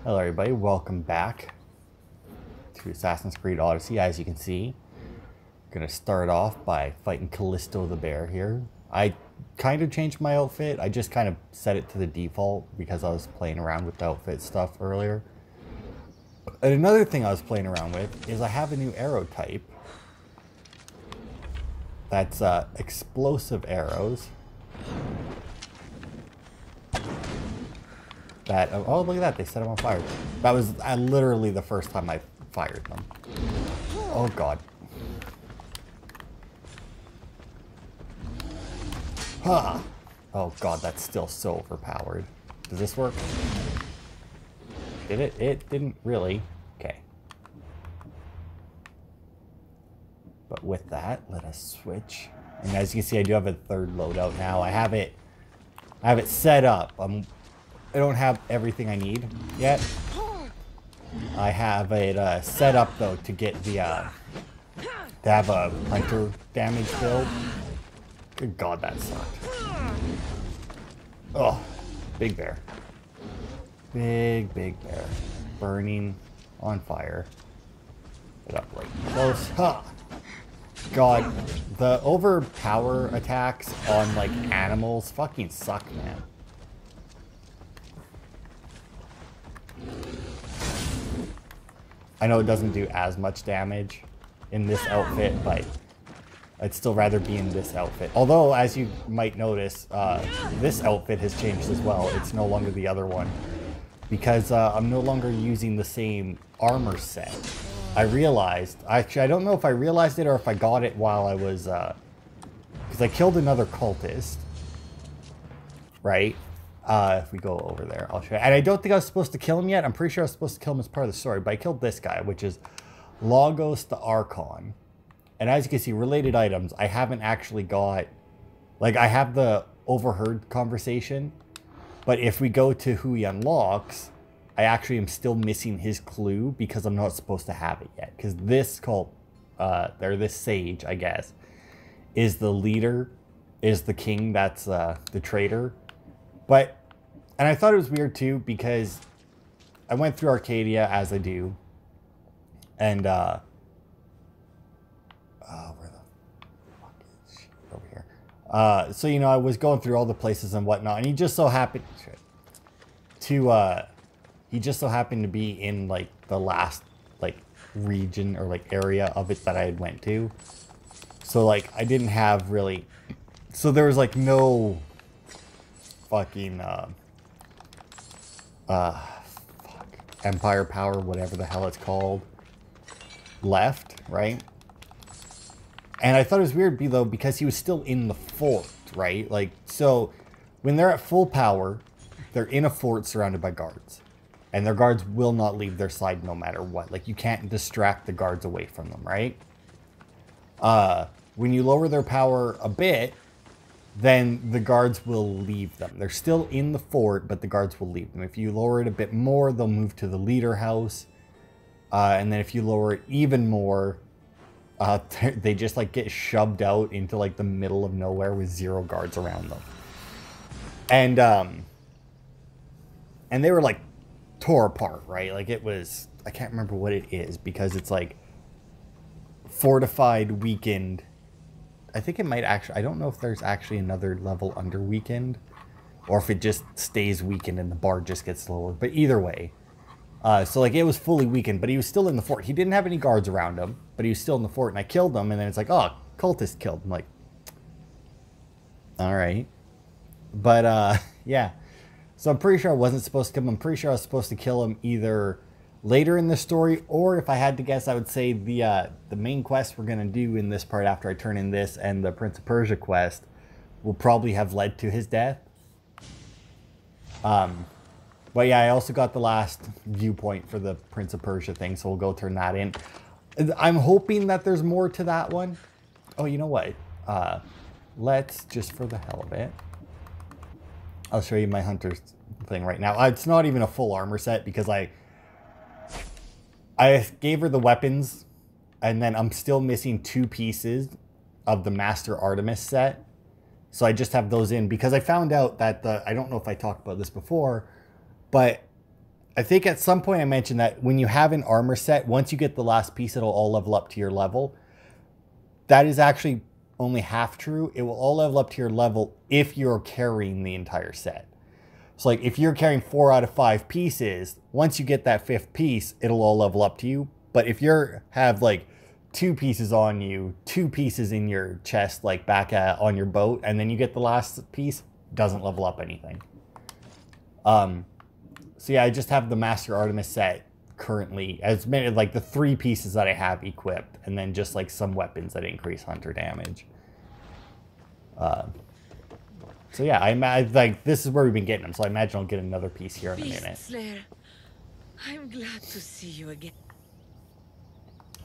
Hello everybody, welcome back to Assassin's Creed Odyssey. As you can see, I'm going to start off by fighting Callisto the bear here. I kind of changed my outfit. I just kind of set it to the default because I was playing around with the outfit stuff earlier. And another thing I was playing around with is I have a new arrow type. That's explosive arrows. That, oh, look at that, they set them on fire. That was literally the first time I fired them. Oh god. Huh. Oh god, that's still so overpowered. Does this work? Did it? It didn't really. Okay. But with that, let us switch. And as you can see, I do have a third loadout now. I have it set up. I don't have everything I need yet. I have it set up though to get the to have a hunter damage build. Good god, that sucked. Oh, big bear. Big bear. Burning on fire. Get up right close. Ha! God, the overpower attacks on like animals fucking suck, man. I know it doesn't do as much damage in this outfit, but I'd still rather be in this outfit. Although, as you might notice, this outfit has changed as well. It's no longer the other one. Because I'm no longer using the same armor set. I realized, actually I don't know if I realized it or if I got it while I was, because I killed another cultist. Right? If we go over there, I'll show you. And I don't think I was supposed to kill him yet. I'm pretty sure I was supposed to kill him as part of the story. But I killed this guy, which is Logos the Archon. And as you can see, related items, I haven't actually got... Like, I have the overheard conversation. But if we go to who he unlocks, I actually am still missing his clue because I'm not supposed to have it yet. Because this cult, or this sage, I guess, is the leader, is the king that's the traitor. But, and I thought it was weird too, because I went through Arkadia as I do. And, where the fuck is she? Over here. So, you know, I was going through all the places and whatnot, and he just so happened to be in, like, the last, like, region or, like, area of it that I had went to. So, like, I didn't have really, so there was, like, no fucking empire power, whatever the hell it's called, left, right? And I thought it was weird though because he was still in the fort, right? Like, so when they're at full power, they're in a fort surrounded by guards, and their guards will not leave their side no matter what. Like, you can't distract the guards away from them, right? When you lower their power a bit, then the guards will leave them. They're still in the fort, but the guards will leave them. If you lower it a bit more, they'll move to the leader house. And then if you lower it even more, they just like get shoved out into like the middle of nowhere with 0 guards around them. And they were like tore apart, right? Like it was, I can't remember what it is because it's like fortified, weakened. I think it might actually, I don't know if there's actually another level under weakened or if it just stays weakened and the bar just gets lower. But either way, so like it was fully weakened, but he was still in the fort. He didn't have any guards around him, but he was still in the fort, and I killed him. And then it's like, oh, cultist killed him. Like, all right. But yeah, so I'm pretty sure I wasn't supposed to kill him. I'm pretty sure I was supposed to kill him either later in the story, or if I had to guess, I would say the main quest we're going to do in this part after I turn in this and the Prince of Persia quest will probably have led to his death. But yeah, I also got the last viewpoint for the Prince of Persia thing, so we'll go turn that in. I'm hoping that there's more to that one. Oh, you know what? Let's, just for the hell of it, I'll show you my hunter's thing right now. It's not even a full armor set because I gave her the weapons, and then I'm still missing 2 pieces of the Master Artemis set. So I just have those in because I found out that I don't know if I talked about this before, but I think at some point I mentioned that when you have an armor set, once you get the last piece, it'll all level up to your level. That is actually only half true. It will all level up to your level if you're carrying the entire set. So like if you're carrying 4 out of 5 pieces, once you get that 5th piece, it'll all level up to you. But if you have like 2 pieces on you, 2 pieces in your chest, like back on your boat, and then you get the last piece, doesn't level up anything. So yeah, I just have the Master Artemis set currently as many, like the 3 pieces that I have equipped, and then just like some weapons that increase hunter damage. So yeah, I like this is where we've been getting them. So I imagine I'll get another piece here in a minute. Slayer, I'm glad to see you again.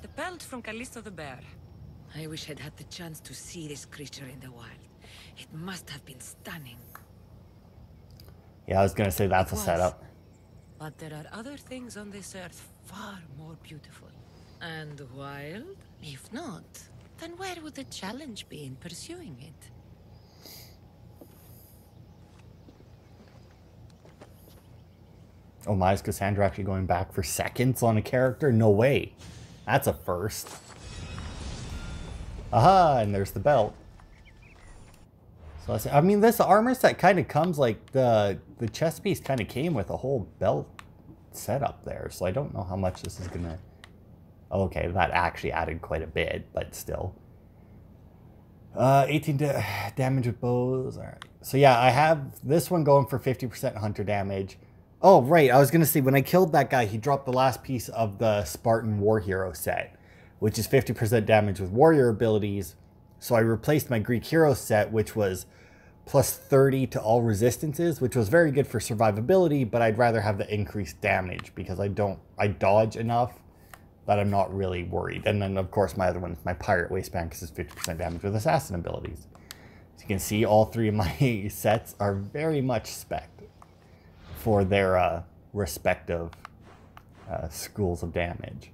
The pelt from Callisto the bear. I wish I'd had the chance to see this creature in the wild. It must have been stunning. Yeah, I was gonna say that's a setup. But there are other things on this earth far more beautiful. And wild? If not, then where would the challenge be in pursuing it? Oh my, is Kassandra actually going back for seconds on a character? No way. That's a first. Aha, and there's the belt. So I mean, this armor set kind of comes like the chest piece kind of came with a whole belt setup there. So I don't know how much this is gonna. Oh, okay, that actually added quite a bit, but still. 18 damage with bows. All right. So yeah, I have this one going for 50% hunter damage. Oh, right. I was going to say, when I killed that guy, he dropped the last piece of the Spartan War Hero set, which is 50% damage with warrior abilities. So I replaced my Greek Hero set, which was plus 30 to all resistances, which was very good for survivability, but I'd rather have the increased damage because I dodge enough that I'm not really worried. And then, of course, my other one is my Pirate Waistband because it's 50% damage with assassin abilities. As you can see, all 3 of my sets are very much spec'd for their respective schools of damage.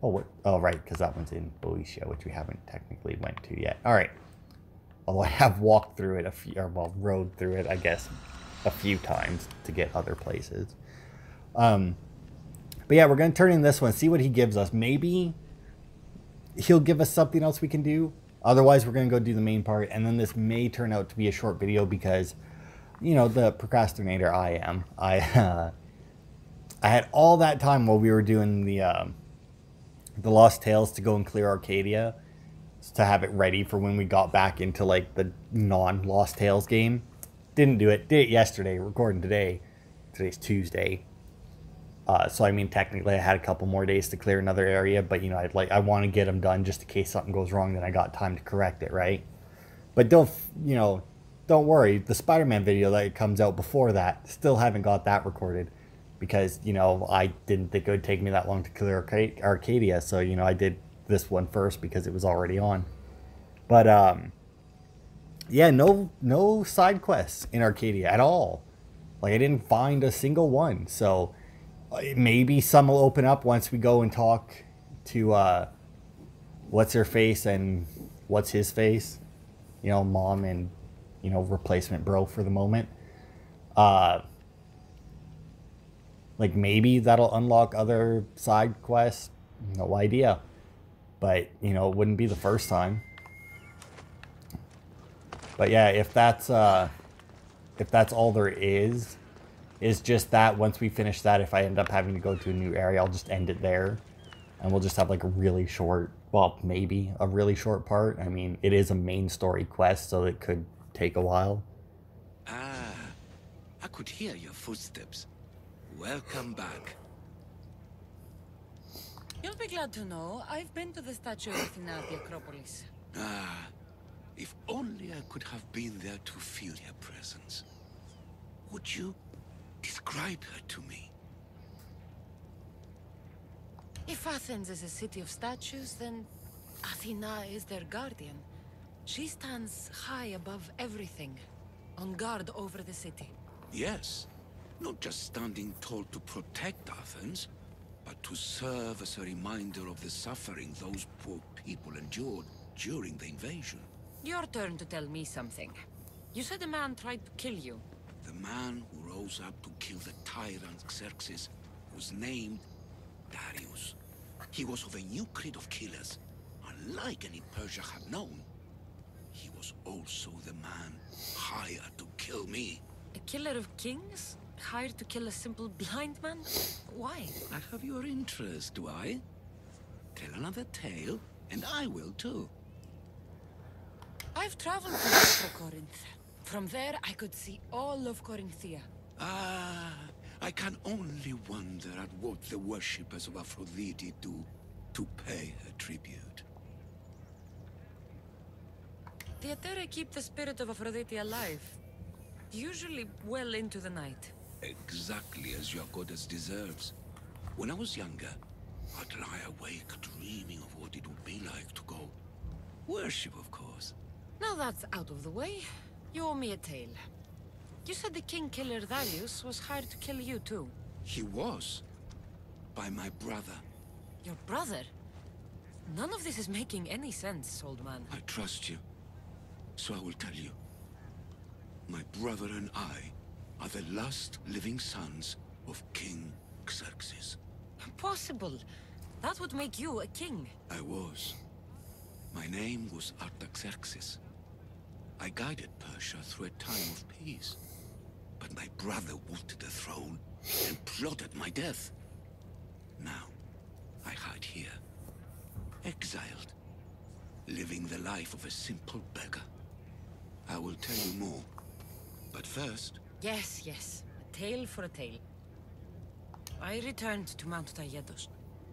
Oh, what? Oh, right, because that one's in Boeotia, which we haven't technically went to yet. All right. Although I have walked through it well, rode through it, I guess, a few times to get other places. But yeah, we're going to turn in this one, see what he gives us. Maybe he'll give us something else we can do. Otherwise, we're going to go do the main part, and then this may turn out to be a short video because, you know, the procrastinator I am. I had all that time while we were doing the Lost Tales to go and clear Arkadia, to have it ready for when we got back into like the non-Lost Tales game. Didn't do it. Did it yesterday. Recording today. Today's Tuesday. So I mean, technically I had a couple more days to clear another area, but you know, I want to get them done just in case something goes wrong, then I got time to correct it, right? But don't worry, the Spider-Man video that comes out before that, still haven't got that recorded because, you know, I didn't think it would take me that long to clear Arcadia, so, you know, I did this one first because it was already on. But, yeah, no side quests in Arcadia at all. Like, I didn't find a single one, so maybe some will open up once we go and talk to, what's-her-face and what's-his-face. You know, mom and, you know, replacement bro for the moment. Like, maybe that'll unlock other side quests. No idea. But, you know, it wouldn't be the first time. But yeah, if that's all there is just that. Once we finish that, if I end up having to go to a new area, I'll just end it there. And we'll just have like a really short, well, maybe a really short part. I mean, it is a main story quest, so it could take a while. Ah, I could hear your footsteps. Welcome back. You'll be glad to know I've been to the statue of Athena at the Acropolis. Ah, if only I could have been there to feel your presence. Would you describe her to me? If Athens is a city of statues, then Athena is their guardian. She stands high above everything, on guard over the city. Yes, not just standing tall to protect Athens, but to serve as a reminder of the suffering those poor people endured during the invasion. Your turn to tell me something. You said a man tried to kill you. The man who rose up to kill the tyrant Xerxes was named Darius. He was of a new creed of killers, unlike any Persia had known. He was also the man hired to kill me. A killer of kings? Hired to kill a simple blind man? Why? I have your interest, do I? Tell another tale, and I will too. I've traveled to Corinth. From there, I could see all of Corinthia. Ah, I can only wonder at what the worshippers of Aphrodite do to pay her tribute. The Aether keep the spirit of Aphrodite alive. Usually well into the night. Exactly as your goddess deserves. When I was younger, I'd lie awake dreaming of what it would be like to go. Worship, of course. Now that's out of the way. You owe me a tale. You said the king killer Darius was hired to kill you too. He was. By my brother. Your brother? None of this is making any sense, old man. I trust you. So I will tell you. My brother and I are the last living sons of King Xerxes. Impossible. That would make you a king. I was. My name was Artaxerxes. I guided Persia through a time of peace. But my brother wanted the throne and plotted my death. Now, I hide here. Exiled. Living the life of a simple beggar. I will tell you more. But first... Yes, yes. A tale for a tale. I returned to Mount Taygetos.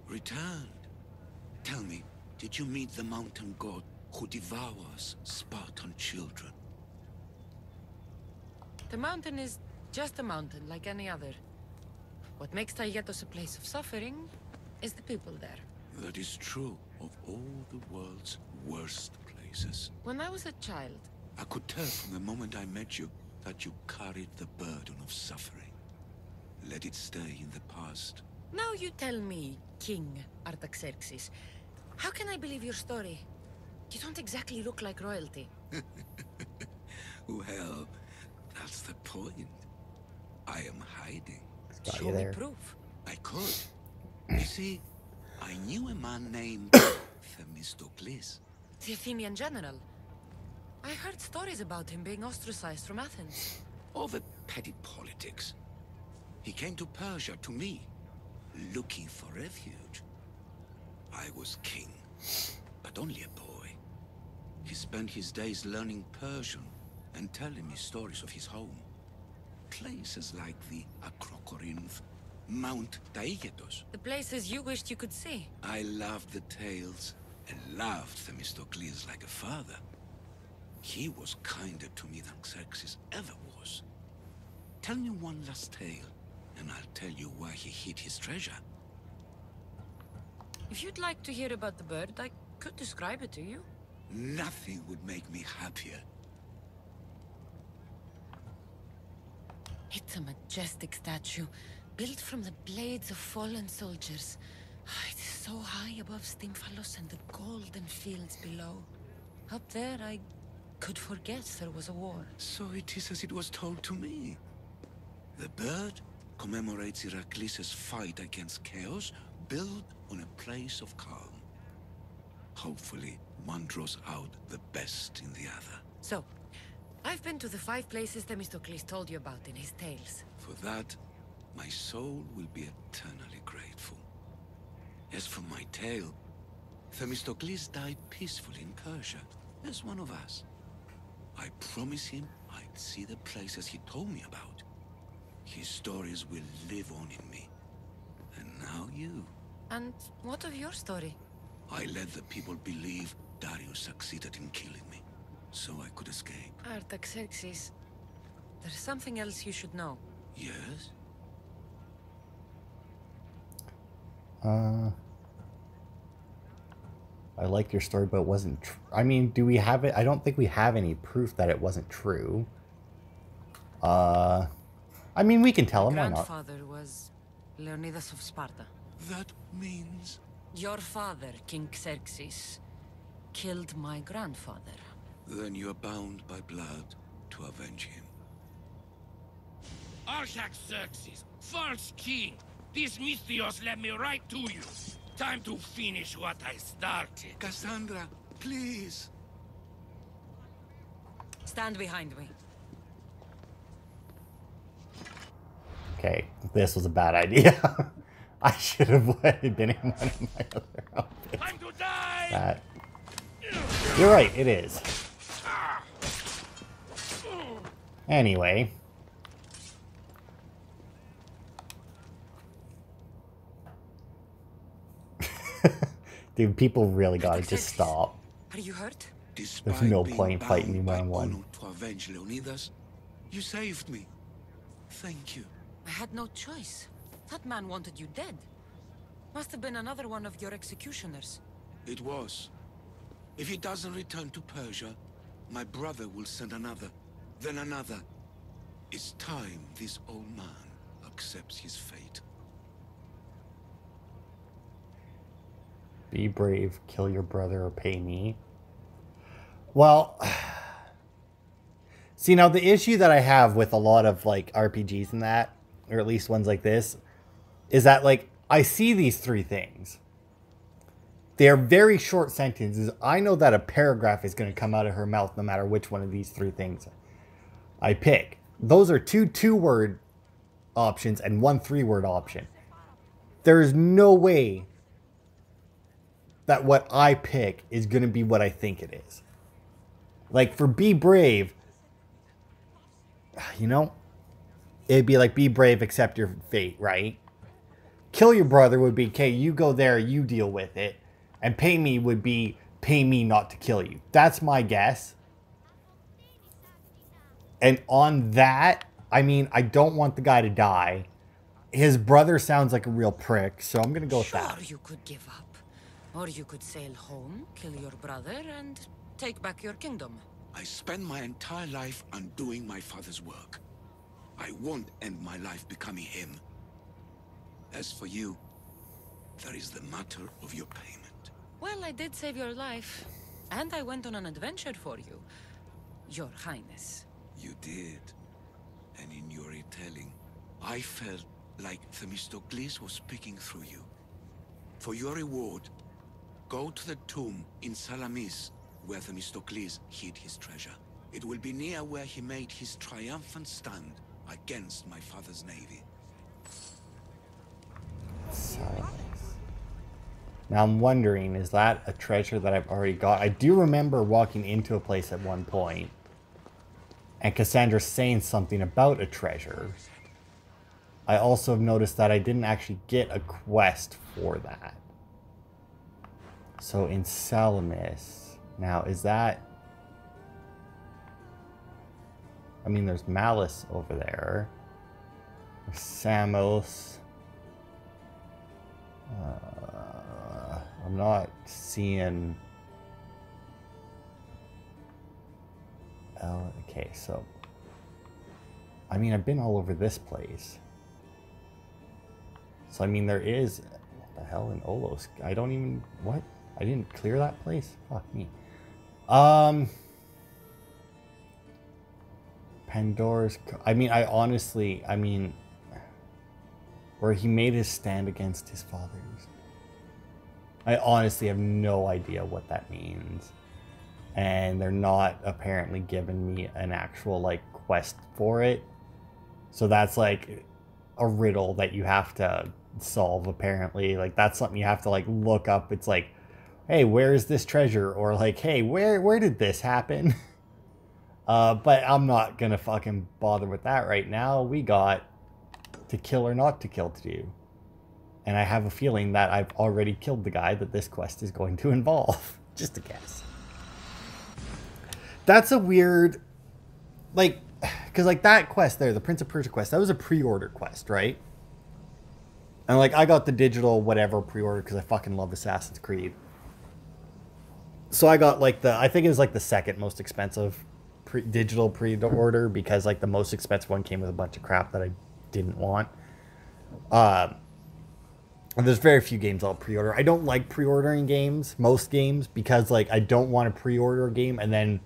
Returned? Tell me, did you meet the mountain god who devours Spartan children? The mountain is just a mountain like any other. What makes Taygetos a place of suffering is the people there. That is true of all the world's worst places. When I was a child... I could tell from the moment I met you that you carried the burden of suffering. Let it stay in the past. Now you tell me, King Artaxerxes, how can I believe your story? You don't exactly look like royalty. Well, that's the point. I am hiding. Show me proof. I could. You see, I knew a man named Themistocles. The Athenian general. I heard stories about him being ostracized from Athens. Over petty politics. He came to Persia to me, looking for refuge. I was king, but only a boy. He spent his days learning Persian and telling me stories of his home. Places like the Acrocorinth, Mount Taygetos. The places you wished you could see. I loved the tales and loved Themistocles like a father. He was kinder to me than Xerxes ever was. Tell me one last tale, and I'll tell you why he hid his treasure. If you'd like to hear about the bird, I could describe it to you. Nothing would make me happier. It's a majestic statue, built from the blades of fallen soldiers. It is so high above Stymphalos and the golden fields below. Up there, I could forget there was a war. So it is as it was told to me. The bird commemorates Heracles' fight against chaos, built on a place of calm. Hopefully, one draws out the best in the other. So, I've been to the 5 places Themistocles told you about in his tales. For that, my soul will be eternally grateful. As for my tale, Themistocles died peacefully in Persia, as one of us. I promise him I'd see the places he told me about. His stories will live on in me. And now you. And what of your story? I let the people believe Darius succeeded in killing me, so I could escape. Artaxerxes, there's something else you should know. Yes? I liked your story, but it wasn't I mean, do we have it? I don't think we have any proof that it wasn't true. I mean, we can tell him, why not? My grandfather was Leonidas of Sparta. That means... Your father, King Xerxes, killed my grandfather. Then you are bound by blood to avenge him. Artaxerxes, false king. These mythios led me right to you. Time to finish what I started. Kassandra, please. Stand behind me. Okay, this was a bad idea. I should have been in one of my other outfits. Time to die! That. You're right, it is. Anyway. Dude, people really gotta just stop. Are you hurt? There's no point fighting me one-on-one. To avenge Leonidas, you saved me. Thank you. I had no choice. That man wanted you dead. Must have been another one of your executioners. It was. If he doesn't return to Persia, my brother will send another, then another. It's time this old man accepts his fate. Be brave, kill your brother, or pay me. Well, see, now the issue that I have with a lot of like RPGs and that, or at least ones like this, is that like I see these three things. They are very short sentences. I know that a paragraph is going to come out of her mouth no matter which one of these three things I pick. Those are two 2-word options and one 3-word option. There's no way that what I pick is going to be what I think it is. Like for be brave, you know, it'd be like be brave, accept your fate, right? Kill your brother would be, okay, you go there, you deal with it. And pay me would be, pay me not to kill you. That's my guess. And on that, I mean, I don't want the guy to die. His brother sounds like a real prick, so I'm going to go with that. Sure, you could give up. Or you could sail home, kill your brother, and take back your kingdom. I spent my entire life undoing my father's work. I won't end my life becoming him. As for you, there is the matter of your payment. Well, I did save your life. And I went on an adventure for you, Your Highness. You did. And in your retelling, I felt like Themistocles was speaking through you. For your reward, go to the tomb in Salamis, where Themistocles hid his treasure. It will be near where he made his triumphant stand against my father's navy. Now I'm wondering, is that a treasure that I've already got? I do remember walking into a place at one point and Kassandra saying something about a treasure. I also have noticed that I didn't actually get a quest for that. So in Salamis, now is that... I mean, there's Malice over there. There's Samos. I'm not seeing... Okay, so... I mean, I've been all over this place. So, I mean, there is... What the hell in Olos? I don't even... What? I didn't clear that place? Fuck me. Pandora's... I mean, I honestly... I mean... Where he made his stand against his fathers. I honestly have no idea what that means. And they're not apparently giving me an actual, like, quest for it. So that's, like, a riddle that you have to solve, apparently. Like, that's something you have to, like, look up. It's like, hey, where is this treasure? Or, like, hey, where did this happen? But I'm not gonna fucking bother with that right now. We got to kill or not to kill to do. And I have a feeling that I've already killed the guy that this quest is going to involve. Just a guess. That's a weird... Like, because like that quest there, the Prince of Persia quest, that was a pre-order quest, right? And like I got the digital whatever pre-order because I fucking love Assassin's Creed. So I got like the... I think it was like the second most expensive digital pre-order because like the most expensive one came with a bunch of crap that I didn't want. And there's very few games I'll pre-order. I don't like pre-ordering games, most games, because like I don't want to pre-order a game and then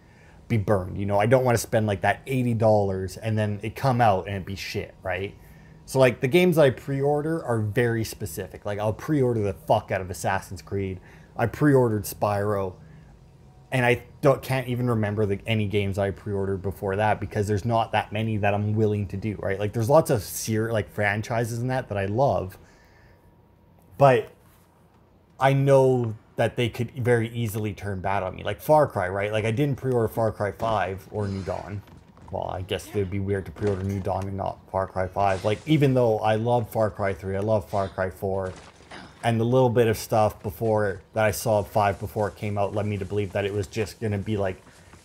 be burned. You know, I don't want to spend like that $80 and then it come out and it be shit, right? So like the games I pre-order are very specific. Like I'll pre-order the fuck out of Assassin's Creed. I pre-ordered Spyro, and I can't even remember any games I pre-ordered before that because there's not that many that I'm willing to do, right? Like there's lots of franchises in that I love, but I know that they could very easily turn bad on me. Like Far Cry, right? Like I didn't pre-order Far Cry 5 or New Dawn. Well, I guess it would be weird to pre-order New Dawn and not Far Cry 5. Like even though I love Far Cry 3, I love Far Cry 4, and the little bit of stuff before that I saw of 5 before it came out led me to believe that it was just going to be like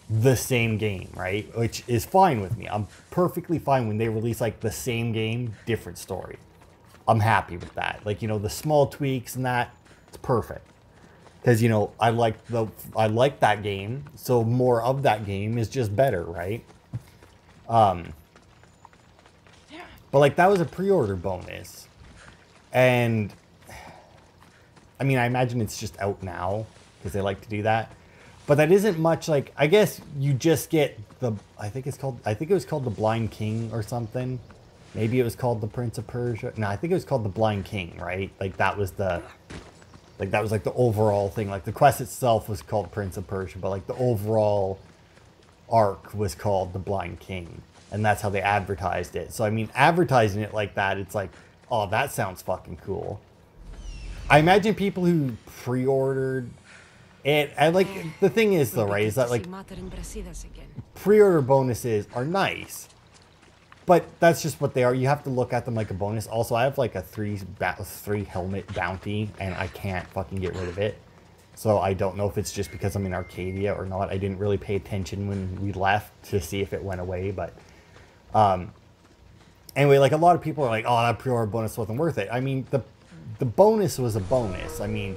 the same game, right? Which is fine with me. I'm perfectly fine when they release like the same game, different story. I'm happy with that. Like, you know, the small tweaks and that, it's perfect. Because, you know, I like that game, so more of that game is just better, right? But like that was a pre-order bonus. And I mean, I imagine it's just out now because they like to do that. But that isn't much. Like, I guess you just get I think it was called the Blind King or something. Maybe it was called the Prince of Persia. No, I think it was called the Blind King, right? Like that was like the overall thing. Like the quest itself was called Prince of Persia, but like the overall arc was called the Blind King. And that's how they advertised it. So I mean, advertising it like that, it's like, oh, that sounds fucking cool. I imagine people who pre-ordered it, and like the thing is though, right, is that like pre-order bonuses are nice, but that's just what they are. You have to look at them like a bonus. Also, I have like a three helmet bounty, and I can't fucking get rid of it. So I don't know if it's just because I'm in Arcadia or not. I didn't really pay attention when we left to see if it went away, but anyway, like a lot of people are like, oh, that pre-order bonus wasn't worth it. I mean, the bonus was a bonus. I mean,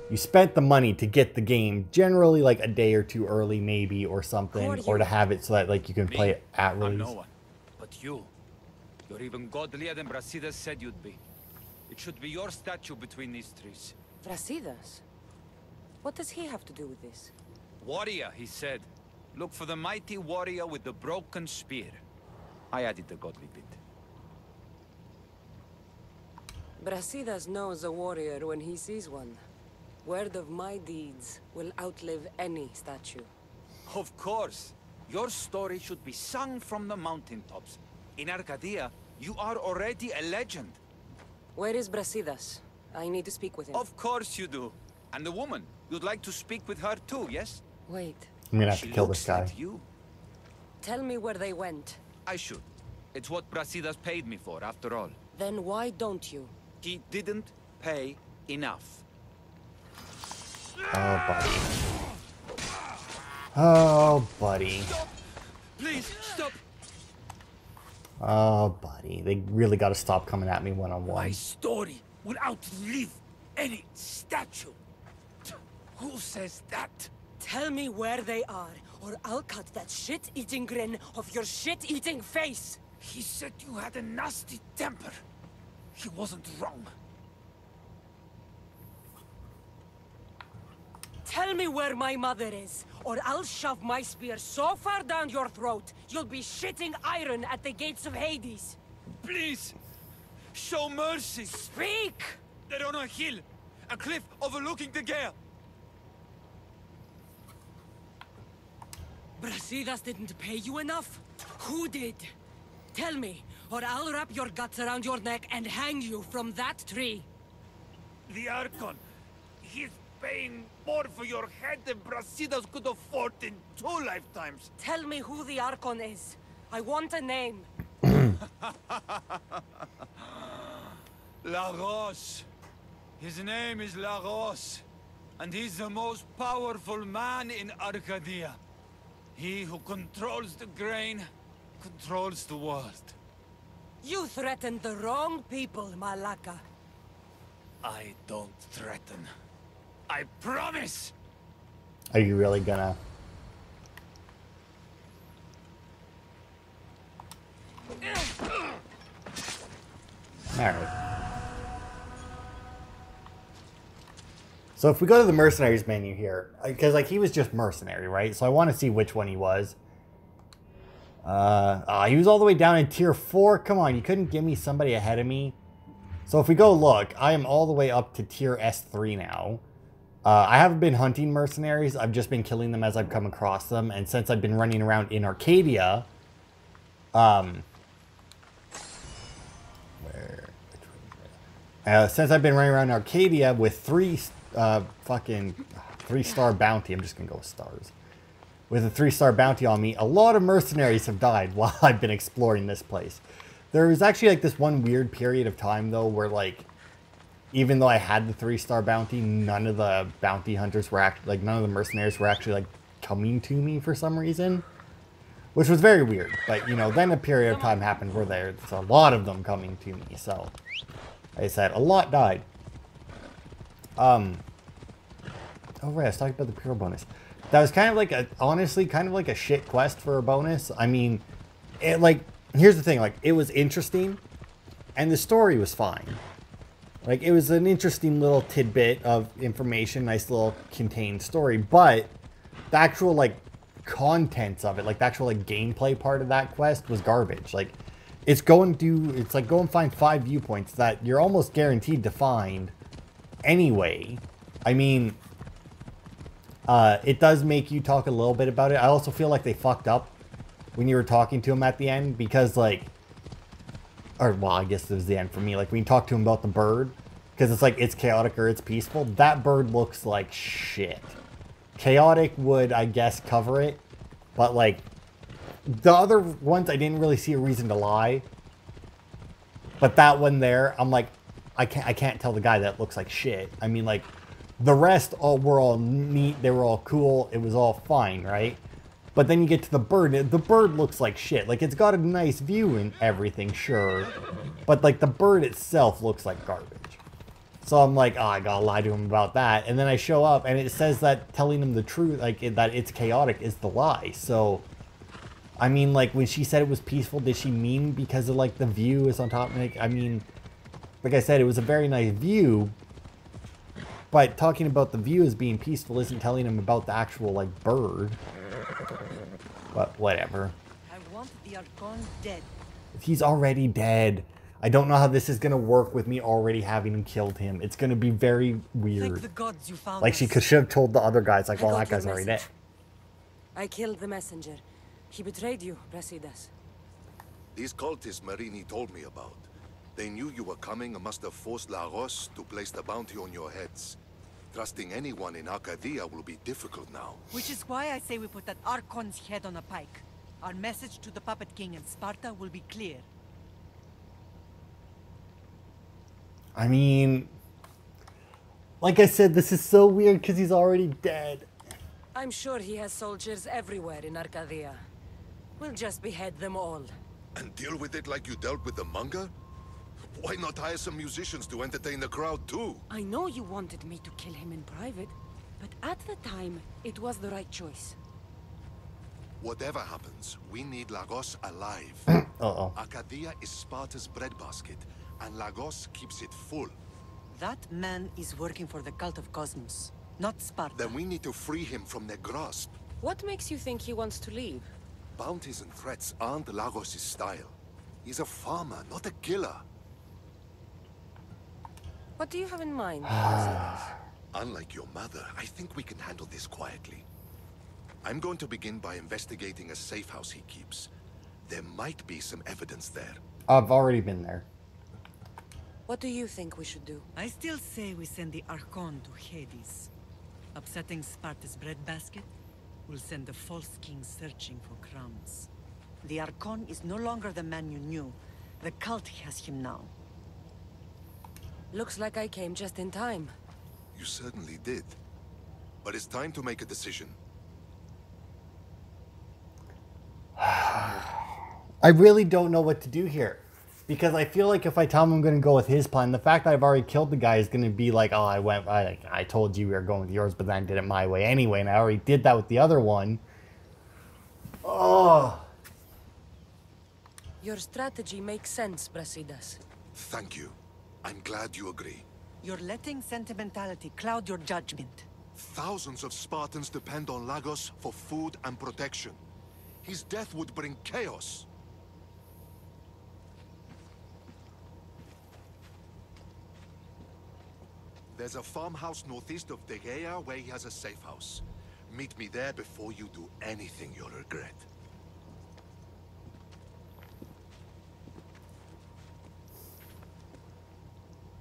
you spent the money to get the game generally like a day or two early maybe or something, or to have it so that like you can play it at release. I'm no one, but you're even godlier than Brasidas said you'd be. It should be your statue between these trees. Brasidas? What does he have to do with this? Warrior, he said. Look for the mighty warrior with the broken spear. I added the godly bit. Brasidas knows a warrior when he sees one. Word of my deeds will outlive any statue. Of course. Your story should be sung from the mountaintops. In Arkadia, you are already a legend. Where is Brasidas? I need to speak with him. Of course you do. And the woman, you'd like to speak with her too, yes? Wait. I'm gonna have to kill this She guy. looks like you. Tell me where they went. I should. It's what Brasidas paid me for, after all. Then why don't you? He didn't pay enough. Oh, buddy. Oh, buddy. Stop! Please, stop! Oh, buddy. They really got to stop coming at me one-on-one. My story will outlive any statue. Who says that? Tell me where they are, or I'll cut that shit-eating grin off your shit-eating face! He said you had a nasty temper. He wasn't wrong. Tell me where my mother is, or I'll shove my spear so far down your throat, you'll be shitting iron at the gates of Hades. Please! Show mercy! Speak! They're on a hill! A cliff overlooking the gale! Brasidas didn't pay you enough? Who did? Tell me, or I'll wrap your guts around your neck and hang you from that tree. The Archon. He's paying more for your head than Brasidas could afford in 2 lifetimes. Tell me who the Archon is. I want a name. Lagos. His name is Lagos, and he's the most powerful man in Arkadia. He who controls the grain, controls the world. You threatened the wrong people, Malaka. I don't threaten. I promise! Are you really gonna? Alright. So if we go to the mercenaries menu here, because like he was just mercenary, right? So I want to see which one he was. He was all the way down in tier 4. Come on, you couldn't give me somebody ahead of me. So if we go look, I am all the way up to tier S3 now. I haven't been hunting mercenaries. I've just been killing them as I've come across them. And since I've been running around in Arkadia, since I've been running around Arkadia with 3-star bounty, I'm just gonna go with stars. With a 3-star bounty on me, a lot of mercenaries have died while I've been exploring this place. There was actually like this one weird period of time though where like, even though I had the 3-star bounty, none of the bounty hunters were actually like, none of the mercenaries were actually like coming to me for some reason, which was very weird. But you know, then a period of time happened where there's a lot of them coming to me. So, like I said, a lot died. Oh right, I was talking about the pure bonus. That was kind of like a, honestly, kind of like a shit quest for a bonus. I mean, it like, here's the thing, like, it was interesting, and the story was fine. Like, it was an interesting little tidbit of information, nice little contained story, but the actual, like, contents of it, like, the actual, like, gameplay part of that quest was garbage. Like, it's like, go and find 5 viewpoints that you're almost guaranteed to find anyway. I mean, it does make you talk a little bit about it. I also feel like they fucked up when you were talking to him at the end, because like, or well, I guess it was the end for me. Like when you talk to him about the bird, because it's like, it's chaotic or it's peaceful. That bird looks like shit. Chaotic would, I guess, cover it, but like the other ones, I didn't really see a reason to lie. But that one there, I'm like, I can't tell the guy that looks like shit. I mean, like, the rest were all neat, they were all cool, it was all fine, right? But then you get to the bird looks like shit. Like, it's got a nice view and everything, sure, but like the bird itself looks like garbage. So I'm like, oh, I gotta lie to him about that. And then I show up and it says that telling him the truth, like that it's chaotic, is the lie. So, I mean, like when she said it was peaceful, did she mean because of like the view is on top? Like, I mean, like I said, it was a very nice view. But talking about the view as being peaceful isn't telling him about the actual, like, bird. But whatever. I want the Archon dead. If he's already dead, I don't know how this is going to work with me already having killed him. It's going to be very weird. Thank the gods you found like, she us. should have told the other guys, like, well, that guy's already dead. I killed the messenger. He betrayed you, Brasidas. These cultists Myrrnie told me about. They knew you were coming and must have forced La Rosse to place the bounty on your heads. Trusting anyone in Arkadia will be difficult now. Which is why I say we put that Archon's head on a pike. Our message to the Puppet King and Sparta will be clear. I mean, like I said, this is so weird because he's already dead. I'm sure he has soldiers everywhere in Arkadia. We'll just behead them all. And deal with it like you dealt with the manga? Why not hire some musicians to entertain the crowd too? I know you wanted me to kill him in private, but at the time, it was the right choice. Whatever happens, we need Lagos alive. Uh-oh. Arkadia is Sparta's breadbasket, and Lagos keeps it full. That man is working for the cult of Cosmos, not Sparta. Then we need to free him from their grasp. What makes you think he wants to leave? Bounties and threats aren't Lagos' style. He's a farmer, not a killer. What do you have in mind? Unlike your mother, I think we can handle this quietly. I'm going to begin by investigating a safe house he keeps. There might be some evidence there. I've already been there. What do you think we should do? I still say we send the Archon to Hades. Upsetting Sparta's breadbasket will send the false king searching for crumbs. The Archon is no longer the man you knew. The cult has him now. Looks like I came just in time. You certainly did. But it's time to make a decision. I really don't know what to do here. Because I feel like if I tell him I'm going to go with his plan, the fact that I've already killed the guy is going to be like, oh, I told you we were going with yours, but then I did it my way anyway, and I already did that with the other one. Oh. Your strategy makes sense, Brasidas. Thank you. I'm glad you agree. You're letting sentimentality cloud your judgment. Thousands of Spartans depend on Lagos for food and protection. His death would bring chaos. There's a farmhouse northeast of Degea where he has a safe house. Meet me there before you do anything you'll regret.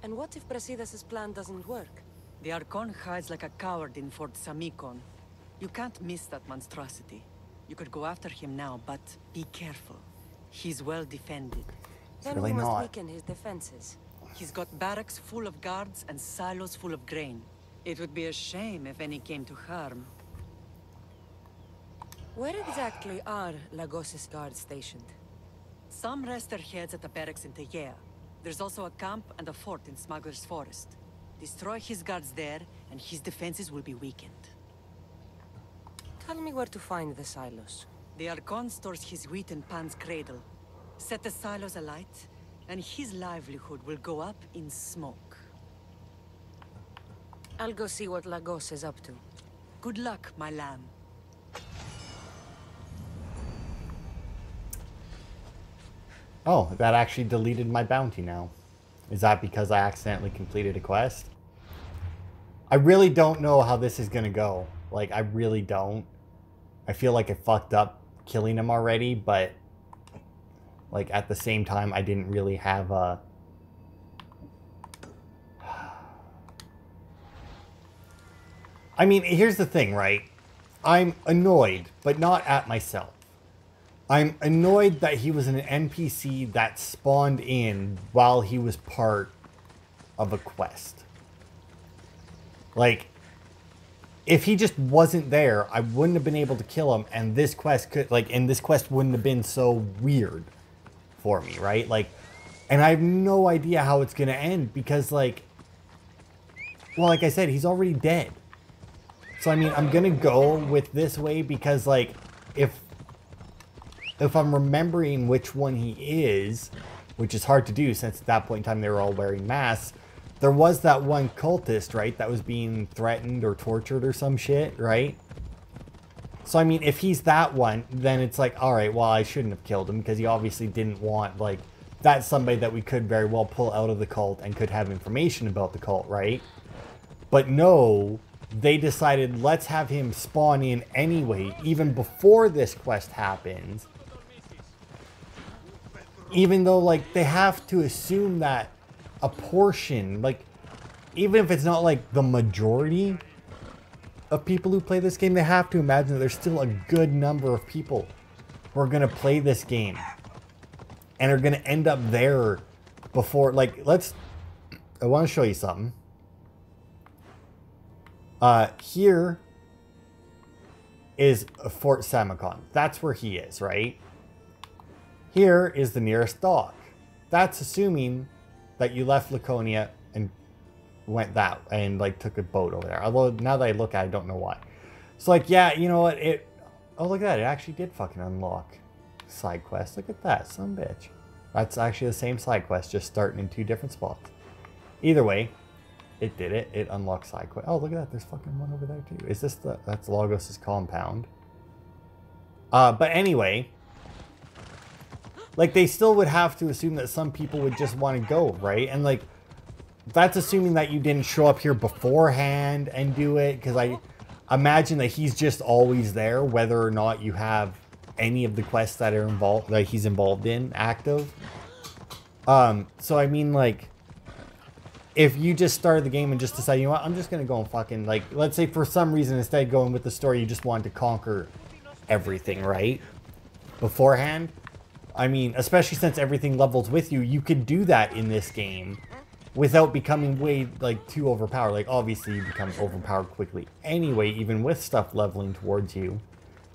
And what if Brasidas' plan doesn't work? The Archon hides like a coward in Fort Samikon. You can't miss that monstrosity. You could go after him now, but be careful. He's well defended. Then really we must not. weaken his defenses. He's got barracks full of guards and silos full of grain. It would be a shame if any came to harm. Where exactly are Lagos' guards stationed? Some rest their heads at the barracks in Tegea. There's also a camp and a fort in Smuggler's Forest. Destroy his guards there, and his defenses will be weakened. Tell me where to find the silos. The Archon stores his wheat in Pan's cradle. Set the silos alight, and his livelihood will go up in smoke. I'll go see what Lagos is up to. Good luck, my lamb. Oh, that actually deleted my bounty now. Is that because I accidentally completed a quest? I really don't know how this is gonna go. Like, I really don't. I feel like I fucked up killing him already, but like at the same time I didn't really have a I mean, here's the thing, right? I'm annoyed, but not at myself. I'm annoyed that he was an NPC that spawned in while he was part of a quest. Like, if he just wasn't there, I wouldn't have been able to kill him, and this quest could, like, and this quest wouldn't have been so weird for me, right? Like, and I have no idea how it's gonna end because, like, well, like I said, he's already dead. So, I mean, I'm gonna go with this way because, like, if I'm remembering which one he is, which is hard to do since at that point in time they were all wearing masks, there was that one cultist, right, that was being threatened or tortured or some shit, right? So, I mean, if he's that one, then it's like, alright, well, I shouldn't have killed him because he obviously didn't want, like, that's somebody that we could very well pull out of the cult and could have information about the cult, right? But no, they decided, let's have him spawn in anyway, even before this quest happens. Even though, like, they have to assume that a portion, like, even if it's not, like, the majority of people who play this game, they have to imagine that there's still a good number of people who are going to play this game and are going to end up there before, like, I want to show you something. Here is Fort Samikon. That's where he is, right? Here is the nearest dock. That's assuming that you left Laconia and went that and like took a boat over there. Although now that I look at it, I don't know why. So like, yeah, you know what? Oh, look at that. It actually did fucking unlock side quest. Look at that, son of a bitch. That's actually the same side quest, just starting in 2 different spots. Either way, it did it. It unlocked side quest. Oh, look at that. There's fucking one over there too. Is this that's Lagos' compound? But anyway, like, they still would have to assume that some people would just want to go, right? And, like, that's assuming that you didn't show up here beforehand and do it, because I imagine that he's just always there, whether or not you have any of the quests that are involved, that he's involved in, active. So, I mean, like, if you just started the game and just decided, you know what, I'm just going to go and fucking, like, let's say for some reason, instead of going with the story, you just wanted to conquer everything, right? Beforehand. I mean, especially since everything levels with you, you could do that in this game without becoming way, like, too overpowered. Like, obviously, you become overpowered quickly anyway, even with stuff leveling towards you.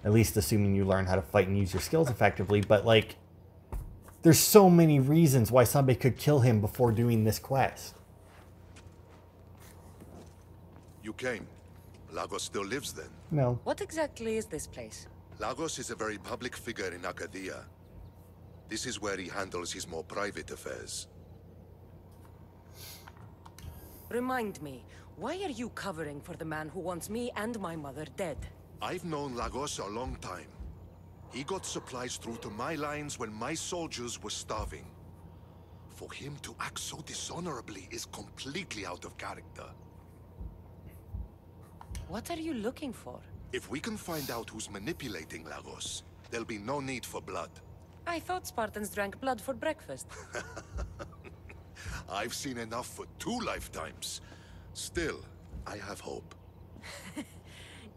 At least assuming you learn how to fight and use your skills effectively. But, like, there's so many reasons why somebody could kill him before doing this quest. You came. Lagos still lives then? No. What exactly is this place? Lagos is a very public figure in Arkadia. This is where he handles his more private affairs. Remind me, why are you covering for the man who wants me and my mother dead? I've known Lagos a long time. He got supplies through to my lines when my soldiers were starving. For him to act so dishonorably is completely out of character. What are you looking for? If we can find out who's manipulating Lagos, there'll be no need for blood. I thought Spartans drank blood for breakfast. I've seen enough for 2 lifetimes. Still, I have hope.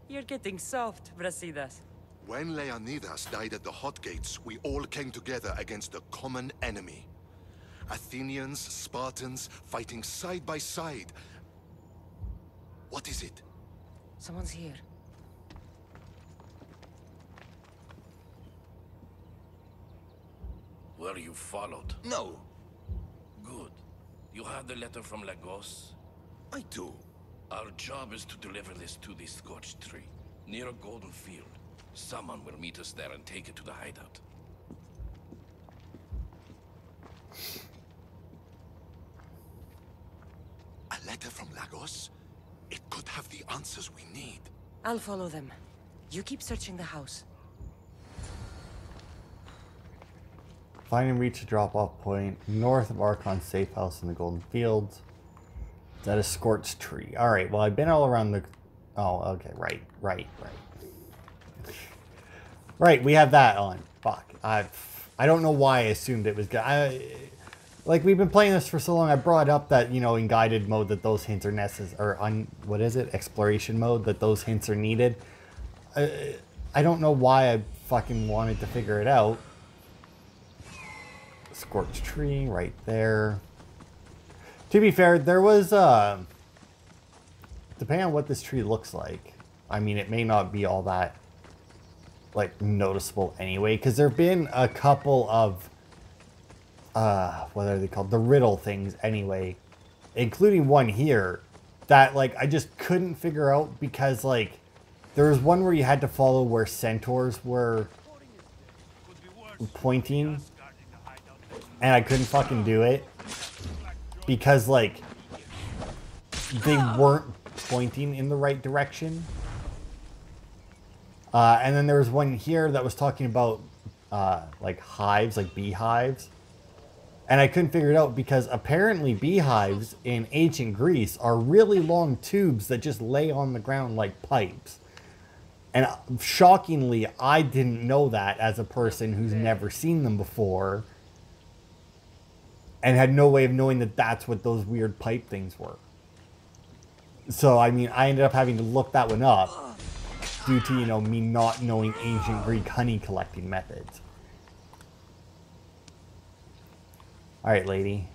You're getting soft, Brasidas. When Leonidas died at the Hot Gates, we all came together against a common enemy. Athenians, Spartans, fighting side by side. What is it? Someone's here. Were you followed? No, Good. You have the letter from Lagos? I do. Our job is to deliver this to the scorched tree, near a golden field. Someone will meet us there and take it to the hideout. A letter from Lagos? It could have the answers we need. I'll follow them. You keep searching the house. Find and reach a drop-off point north of Archon's safe house in the Golden Fields. It's at a scorched tree. Alright, well, I've been all around the... Oh, okay, right. Right, we have that on. Fuck. I don't know why I assumed it was good. Like, we've been playing this for so long, I brought up that, you know, in guided mode that those hints are necessary, or on, what is it, exploration mode, that those hints are needed. I don't know why I fucking wanted to figure it out. Scorched tree right there. To be fair, there was, depending on what this tree looks like, I mean, it may not be all that, like, noticeable anyway, because there have been a couple of, what are they called? The riddle things anyway, including one here that, like, I just couldn't figure out because, like, there was one where you had to follow where centaurs were pointing, and I couldn't fucking do it because, like, they weren't pointing in the right direction. And then there was one here that was talking about, like, hives, like beehives. And I couldn't figure it out because apparently beehives in ancient Greece are really long tubes that just lay on the ground like pipes. And shockingly, I didn't know that as a person who's never seen them before. And had no way of knowing that that's what those weird pipe things were. So, I mean, I ended up having to look that one up due to, you know, me not knowing ancient Greek honey collecting methods. Alright, lady.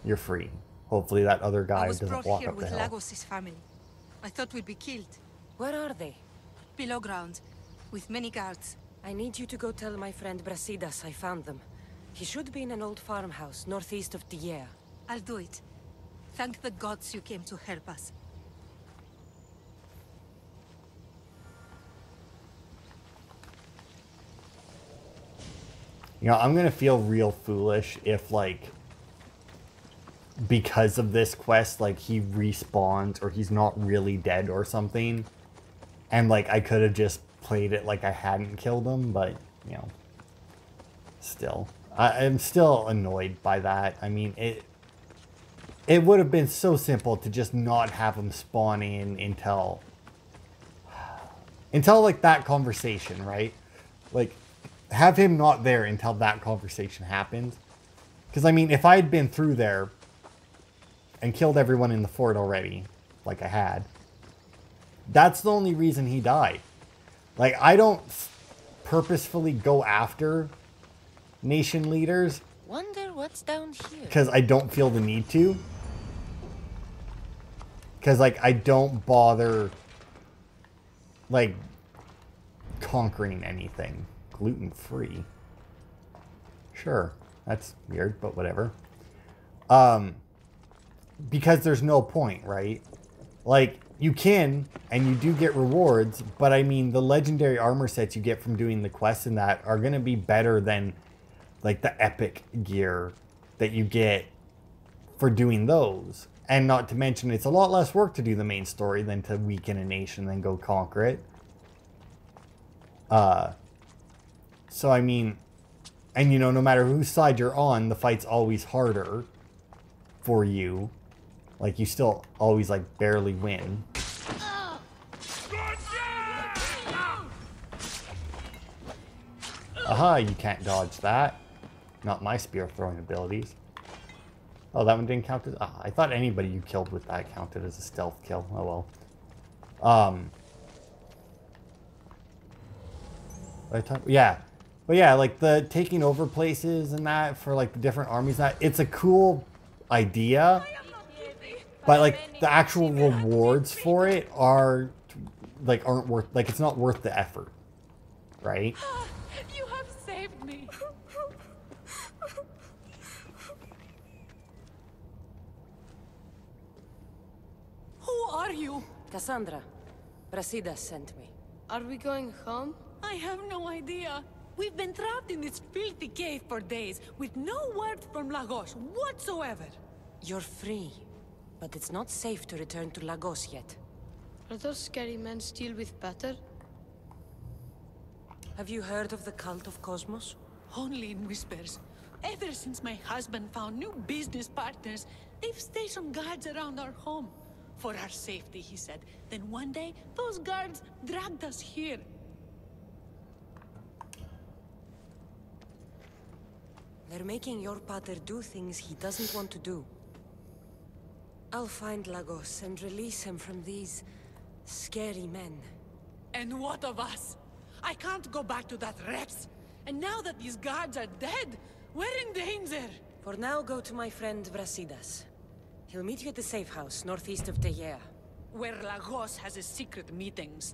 You're free. Hopefully that other guy doesn't walk up the hill. I was brought here with Lagos' family. I thought we'd be killed. Where are they? Below ground, with many guards. I need you to go tell my friend Brasidas I found them. He should be in an old farmhouse northeast of Tyea. I'll do it. Thank the gods you came to help us. You know, I'm going to feel real foolish if, like, because of this quest, like, he respawns or he's not really dead or something. And, like, I could have just played it like I hadn't killed him, but, you know, still. I'm still annoyed by that. I mean, it would have been so simple to just not have him spawn in until, like, that conversation, right? Like, have him not there until that conversation happens. Because, I mean, if I had been through there and killed everyone in the fort already, like I had, that's the only reason he died. Like, I don't purposefully go after nation leaders. Wonder what's down here. Because I don't feel the need to. Because, like, I don't bother, like, conquering anything. Gluten-free. Sure. That's weird, but whatever. Because there's no point, right? Like, you can, and you do get rewards, but I mean, the legendary armor sets you get from doing the quests and that are going to be better than, like, the epic gear that you get for doing those. And not to mention, it's a lot less work to do the main story than to weaken a nation and go conquer it. So I mean, and you know, no matter whose side you're on, the fight's always harder for you. Like, you still always, like, barely win. Aha, you can't dodge that. Not my spear throwing abilities. Oh, that one didn't count as... I thought anybody you killed with that counted as a stealth kill. Oh, well. Yeah. But yeah, like, the taking over places and that for, like, the different armies, that it's a cool idea. But, like, the actual rewards for it are, like, aren't worth... Like, it's not worth the effort. Right? You have saved me. Who are you? Kassandra. Brasidas sent me. Are we going home? I have no idea. We've been trapped in this filthy cave for days, with no word from Lagos whatsoever. You're free, but it's not safe to return to Lagos yet. Are those scary men still with Pater? Have you heard of the cult of Cosmos? Only in whispers. Ever since my husband found new business partners, they've stationed guards around our home. For our safety, he said. Then one day, those guards dragged us here. They're making your pater do things he doesn't want to do. I'll find Lagos and release him from these scary men. And what of us? I can't go back to that Rex. And now that these guards are dead, we're in danger. For now, go to my friend Brasidas. He'll meet you at the safe house, northeast of Teyer. Where Lagos has his secret meetings.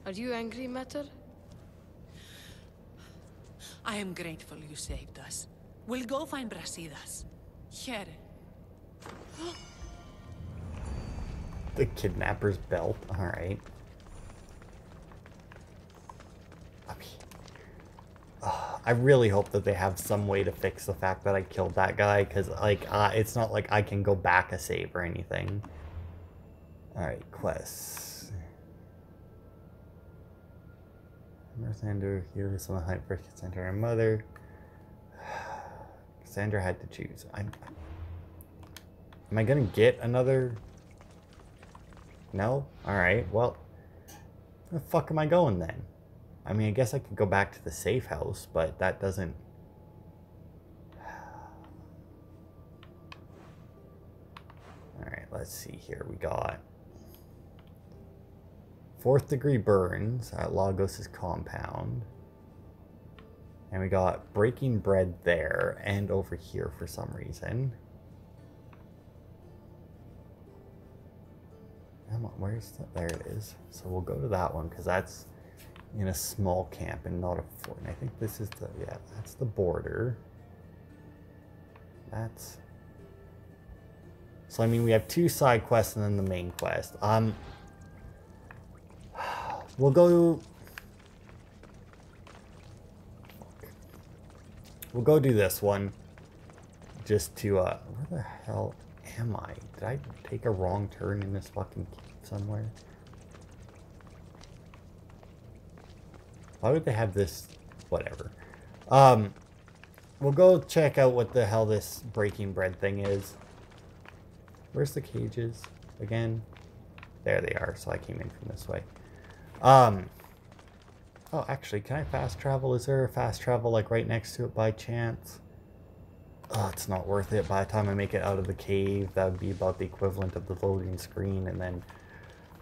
Are you angry, Mater? I am grateful you saved us. We'll go find Brasidas. Here. The kidnapper's belt. Alright. I really hope that they have some way to fix the fact that I killed that guy, because, like, it's not like I can go back a save or anything. Alright, quests. Merthander, healers on the hunt for Kassandra and Mother. Kassandra had to choose. Am I gonna get another? No? Alright, well, where the fuck am I going then? I mean, I guess I could go back to the safe house, but that doesn't... Alright, let's see here. We got 4th degree burns at Lagos' compound. And we got breaking bread there and over here for some reason. Come on, where's that? There it is. So we'll go to that one because that's in a small camp and not a fort. And I think this is the, yeah, that's the border. That's... So, I mean, we have 2 side quests and then the main quest. We'll go... We'll go do this one. Just to, where the hell am I? Did I take a wrong turn in this fucking cave somewhere? Why would they have this? Whatever. We'll go check out what the hell this breaking bread thing is. Where's the cages again? There they are. So I came in from this way. Oh, actually, can I fast travel? Is there a fast travel like right next to it by chance? Oh, it's not worth it. By the time I make it out of the cave, that would be about the equivalent of the loading screen, and then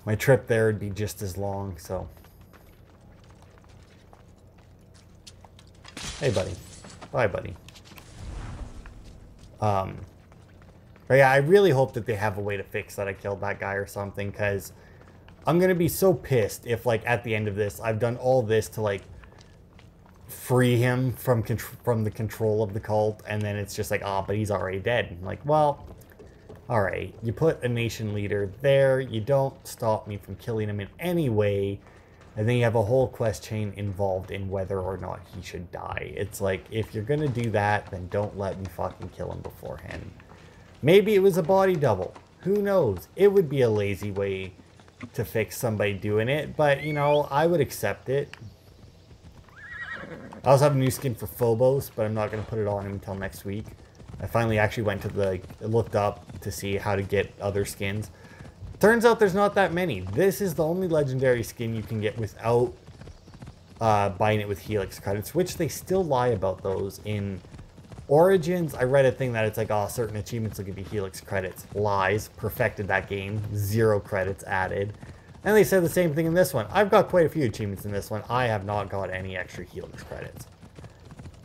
my trip there would be just as long. So. Hey, buddy. Bye, buddy. But yeah, I really hope that they have a way to fix that I killed that guy or something, because I'm going to be so pissed if, like, at the end of this, I've done all this to, like, free him from the control of the cult, and then it's just like, ah, but he's already dead. I'm like, well, alright, you put a nation leader there, you don't stop me from killing him in any way, and then you have a whole quest chain involved in whether or not he should die. It's like, if you're gonna do that, then don't let me fucking kill him beforehand. Maybe it was a body double. Who knows? It would be a lazy way to fix somebody doing it, but, you know, I would accept it. I also have a new skin for Phobos, but I'm not going to put it on until next week. I finally actually went to looked up to see how to get other skins. Turns out there's not that many. This is the only legendary skin you can get without buying it with Helix credits, which they still lie about those. In Origins, I read a thing that it's like, oh, certain achievements will give you Helix credits. Lies. Perfected that game. 0 credits added. And they said the same thing in this one. I've got quite a few achievements in this one. I have not got any extra Helix credits.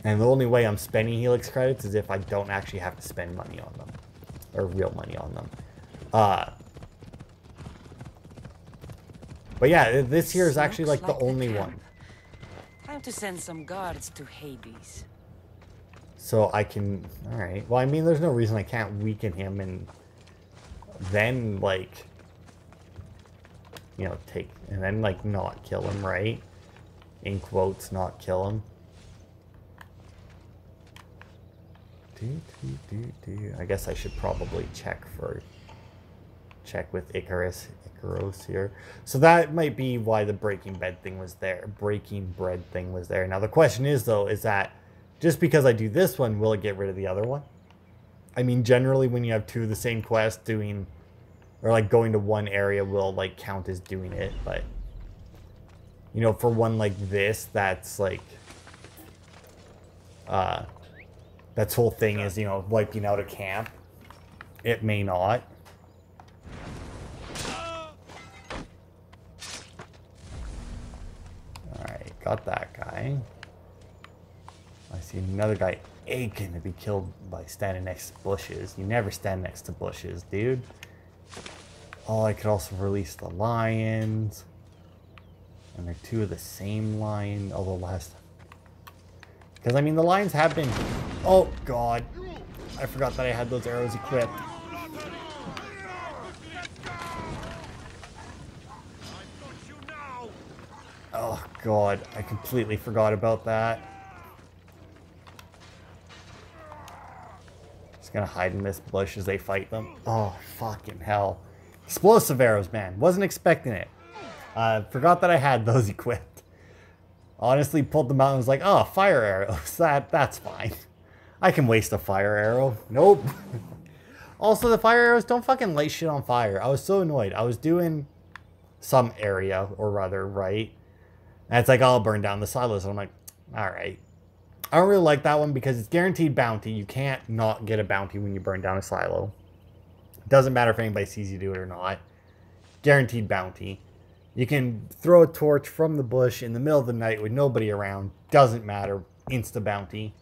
And the only way I'm spending Helix credits is if I don't actually have to spend money on them. Or real money on them. But yeah, this here is actually like the only one. Time to send some guards to Hades. So I can... Alright. Well, I mean, there's no reason I can't weaken him and then, like... You know, take... And then, like, not kill him, right? In quotes, not kill him. I guess I should probably check with Icarus here. So that might be why the breaking bread thing was there. Now the question is, though, is that just because I do this one, will it get rid of the other one? I mean, generally when you have 2 of the same quest doing, or like going to one area will like count as doing it, but you know, for one like this, that's like that's whole thing is, you know, wiping out a camp. It may not. Alright, got that guy. I see another guy aching to be killed by standing next to bushes. You never stand next to bushes, dude. Oh, I could also release the lions. And they're 2 of the same lion, although last time. Because, I mean, the lions have been... Oh, God. I forgot that I had those arrows equipped. Oh, God. I completely forgot about that. Just gonna hide in this bush as they fight them. Oh, fucking hell. Explosive arrows, man. Wasn't expecting it. Forgot that I had those equipped. Honestly, pulled them out and was like, oh, fire arrows. That's fine. I can waste a fire arrow. Nope. Also, the fire arrows don't fucking light shit on fire. I was so annoyed. I was doing some area, or rather, right? And it's like, oh, I'll burn down the silos. And I'm like, alright. I don't really like that one because it's guaranteed bounty. You can't not get a bounty when you burn down a silo. Doesn't matter if anybody sees you do it or not. Guaranteed bounty. You can throw a torch from the bush in the middle of the night with nobody around. Doesn't matter. Insta bounty.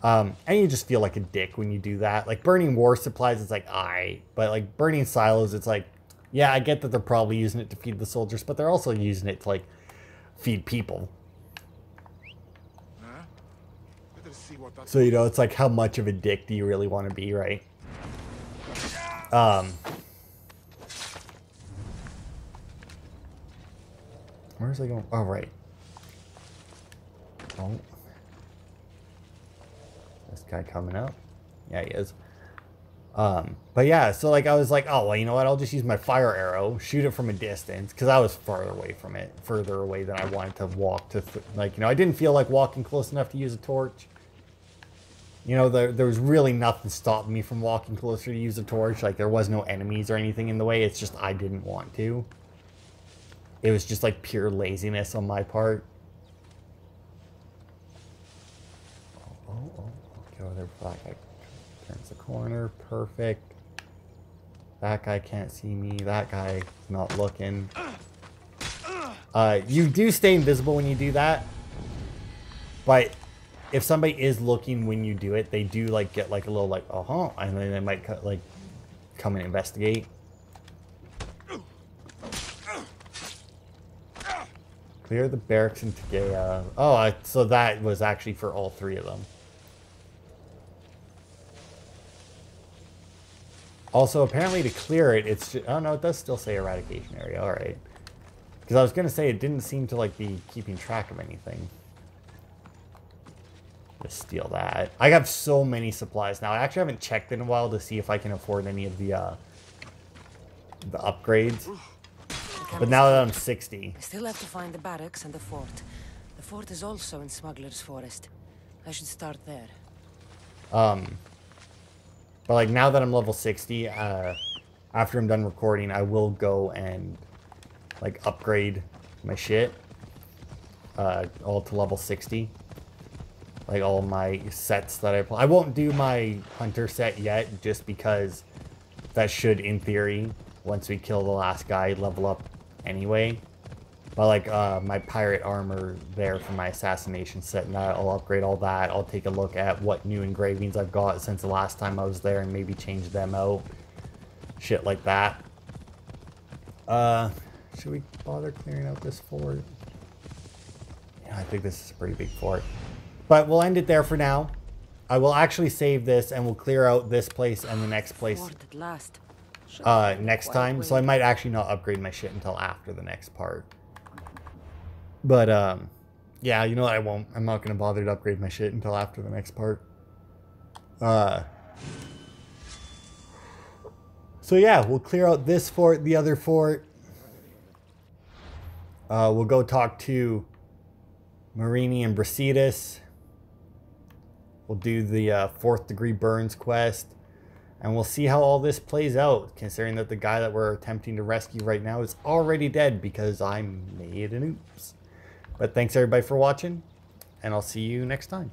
And you just feel like a dick when you do that. Like burning war supplies, it's like, alright. But like burning silos, it's like, yeah, I get that they're probably using it to feed the soldiers, but they're also using it to like feed people. So, you know, it's like, how much of a dick do you really want to be, right? Where's I going? Oh, right. Oh. This guy coming up? Yeah, he is. But yeah, so like I was like, oh, well, you know what? I'll just use my fire arrow, shoot it from a distance, because I was farther away from it, further away than I wanted to walk to, like, you know, I didn't feel like walking close enough to use a torch. You know, there was really nothing stopping me from walking closer to use a torch. Like, there was no enemies or anything in the way. It's just I didn't want to. It was just, like, pure laziness on my part. Okay, over there. That guy turns the corner. Perfect. That guy can't see me. That guy's not looking. You do stay invisible when you do that. But... if somebody is looking when you do it, they do like get like a little like, uh-huh, and then they might like come and investigate. Clear the barracks in Tegea. Oh, so that was actually for all 3 of them. Also, apparently to clear it, it's just, oh no, it does still say eradication area. All right, because I was gonna say it didn't seem to like be keeping track of anything. Just steal that. I have so many supplies now. I actually haven't checked in a while to see if I can afford any of the upgrades. But now that I'm 60. I still have to find the barracks and the fort. The fort is also in Smuggler's Forest. I should start there. But like now that I'm level 60, after I'm done recording, I will go and like upgrade my shit all to level 60. Like all my sets that I play. I won't do my hunter set yet just because that should, in theory, once we kill the last guy, level up anyway. But like my pirate armor there for my assassination set, and I'll upgrade all that. I'll take a look at what new engravings I've got since the last time I was there and maybe change them out. Shit like that. Should we bother clearing out this fort? Yeah, I think this is a pretty big fort. But we'll end it there for now. I will actually save this and we'll clear out this place and the next place next time. So I might actually not upgrade my shit until after the next part. But yeah, you know what, I won't. I'm not going to bother to upgrade my shit until after the next part. So yeah, we'll clear out this fort, the other fort. We'll go talk to Myrrnie and Brasidas. We'll do the 4th degree burns quest. And we'll see how all this plays out, considering that the guy that we're attempting to rescue right now is already dead because I made an oops. But thanks everybody for watching, and I'll see you next time.